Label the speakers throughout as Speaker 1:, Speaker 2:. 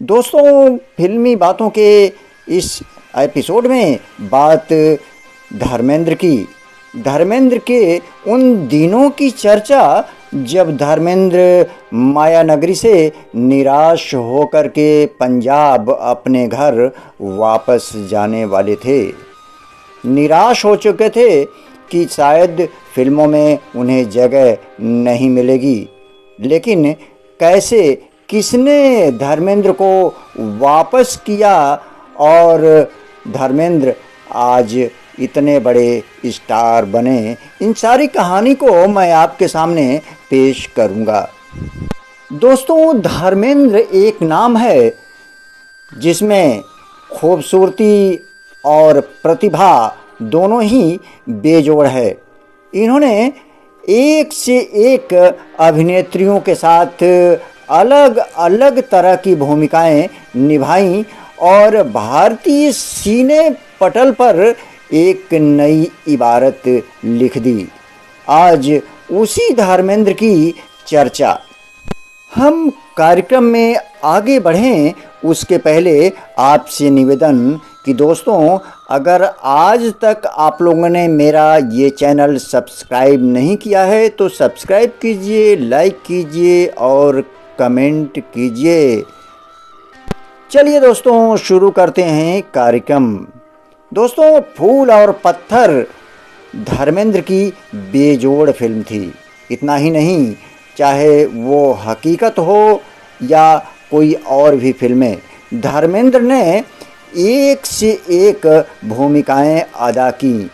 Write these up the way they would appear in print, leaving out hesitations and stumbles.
Speaker 1: दोस्तों, फिल्मी बातों के इस एपिसोड में बात धर्मेंद्र के उन दिनों की चर्चा जब धर्मेंद्र माया नगरी से निराश होकर के पंजाब अपने घर वापस जाने वाले थे। निराश हो चुके थे कि शायद फिल्मों में उन्हें जगह नहीं मिलेगी, लेकिन कैसे किसने धर्मेंद्र को वापस किया और धर्मेंद्र आज इतने बड़े स्टार बने, इन सारी कहानी को मैं आपके सामने पेश करूंगा। दोस्तों, धर्मेंद्र एक नाम है जिसमें खूबसूरती और प्रतिभा दोनों ही बेजोड़ है। इन्होंने एक से एक अभिनेत्रियों के साथ अलग अलग तरह की भूमिकाएं निभाईं और भारतीय सिने पटल पर एक नई इबारत लिख दी। आज उसी धर्मेंद्र की चर्चा। हम कार्यक्रम में आगे बढ़ें उसके पहले आपसे निवेदन कि दोस्तों, अगर आज तक आप लोगों ने मेरा ये चैनल सब्सक्राइब नहीं किया है तो सब्सक्राइब कीजिए, लाइक कीजिए और कमेंट कीजिए। चलिए दोस्तों, शुरू करते हैं कार्यक्रम। दोस्तों, फूल और पत्थर धर्मेंद्र की बेजोड़ फिल्म थी। इतना ही नहीं, चाहे वो हकीकत हो या कोई और भी फिल्में, धर्मेंद्र ने एक से एक भूमिकाएं अदा की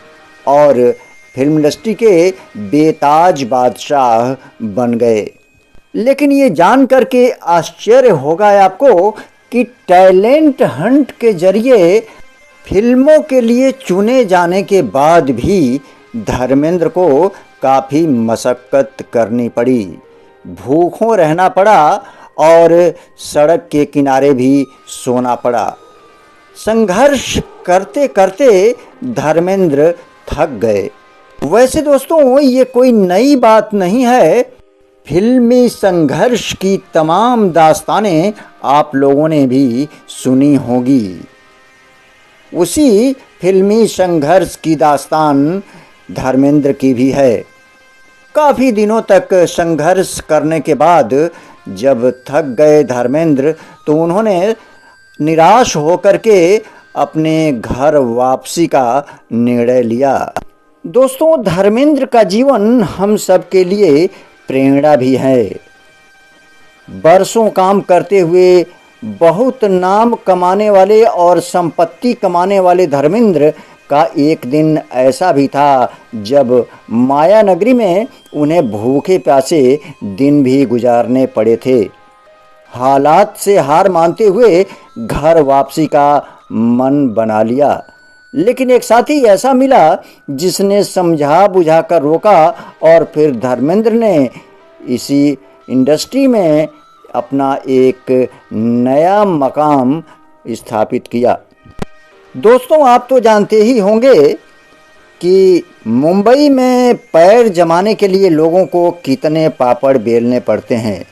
Speaker 1: और फिल्म इंडस्ट्री के बेताज बादशाह बन गए। लेकिन ये जान कर के आश्चर्य होगा आपको कि टैलेंट हंट के जरिए फिल्मों के लिए चुने जाने के बाद भी धर्मेंद्र को काफ़ी मशक्क़त करनी पड़ी। भूखों रहना पड़ा और सड़क के किनारे भी सोना पड़ा। संघर्ष करते करते धर्मेंद्र थक गए। वैसे दोस्तों, ये कोई नई बात नहीं है। फिल्मी संघर्ष की तमाम दास्तानें आप लोगों ने भी सुनी होगी। उसी फिल्मी संघर्ष की दास्तान धर्मेंद्र की भी है। काफ़ी दिनों तक संघर्ष करने के बाद जब थक गए धर्मेंद्र, तो उन्होंने निराश होकर के अपने घर वापसी का निर्णय लिया। दोस्तों, धर्मेंद्र का जीवन हम सब के लिए प्रेरणा भी है। बरसों काम करते हुए बहुत नाम कमाने वाले और संपत्ति कमाने वाले धर्मेंद्र का एक दिन ऐसा भी था जब माया नगरी में उन्हें भूखे प्यासे दिन भी गुजारने पड़े थे। हालात से हार मानते हुए घर वापसी का मन बना लिया, लेकिन एक साथी ऐसा मिला जिसने समझा बुझा कर रोका और फिर धर्मेंद्र ने इसी इंडस्ट्री में अपना एक नया मकाम स्थापित किया। दोस्तों, आप तो जानते ही होंगे कि मुंबई में पैर जमाने के लिए लोगों को कितने पापड़ बेलने पड़ते हैं।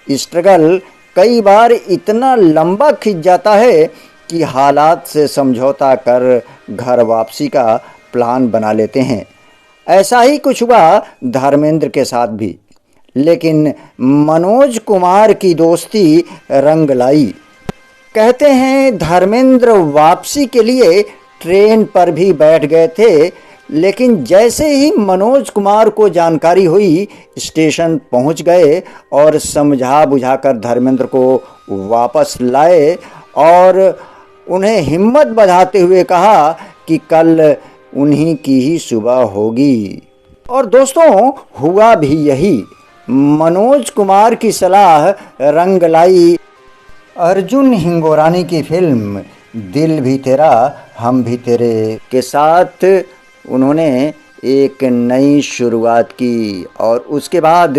Speaker 1: स्ट्रगल कई बार इतना लंबा खिंच जाता है कि हालात से समझौता कर घर वापसी का प्लान बना लेते हैं। ऐसा ही कुछ हुआ धर्मेंद्र के साथ भी, लेकिन मनोज कुमार की दोस्ती रंग लाई। कहते हैं धर्मेंद्र वापसी के लिए ट्रेन पर भी बैठ गए थे, लेकिन जैसे ही मनोज कुमार को जानकारी हुई, स्टेशन पहुंच गए और समझा बुझाकर धर्मेंद्र को वापस लाए और उन्हें हिम्मत बढ़ाते हुए कहा कि कल उन्हीं की ही सुबह होगी। और दोस्तों, हुआ भी यही। मनोज कुमार की सलाह रंग लाई अर्जुन हिंगोरानी की फिल्म दिल भी तेरा हम भी तेरे के साथ उन्होंने एक नई शुरुआत की। और उसके बाद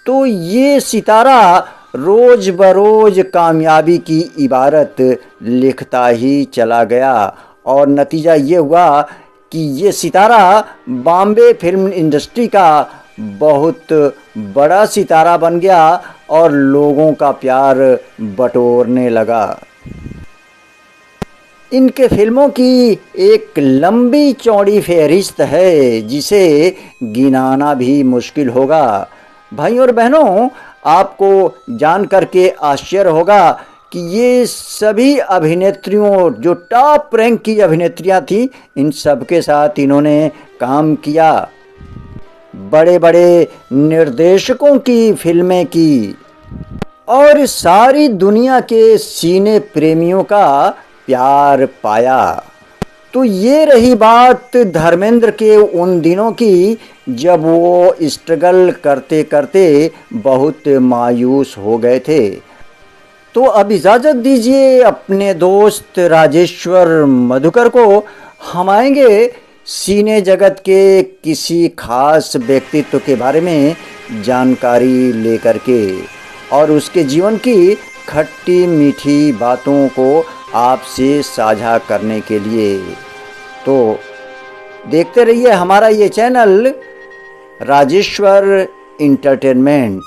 Speaker 1: तो ये सितारा रोज बरोज कामयाबी की इबारत लिखता ही चला गया और नतीजा ये हुआ कि ये सितारा बॉम्बे फिल्म इंडस्ट्री का बहुत बड़ा सितारा बन गया और लोगों का प्यार बटोरने लगा। इनके फिल्मों की एक लंबी चौड़ी फहरिस्त है जिसे गिनाना भी मुश्किल होगा। भाई और बहनों, आपको जान करके आश्चर्य होगा कि ये सभी अभिनेत्रियों जो टॉप रैंक की अभिनेत्रियां थीं, इन सब के साथ इन्होंने काम किया। बड़े बड़े निर्देशकों की फिल्में की और सारी दुनिया के सिने प्रेमियों का प्यार पाया। तो ये रही बात धर्मेंद्र के उन दिनों की जब वो स्ट्रगल करते करते बहुत मायूस हो गए थे। तो अब इजाज़त दीजिए अपने दोस्त राजेश्वर मधुकर को, हम आएंगे सिने जगत के किसी खास व्यक्तित्व के बारे में जानकारी लेकर के और उसके जीवन की खट्टी मीठी बातों को आपसे साझा करने के लिए। तो देखते रहिए हमारा ये चैनल राजेश्वर इंटरटेनमेंट।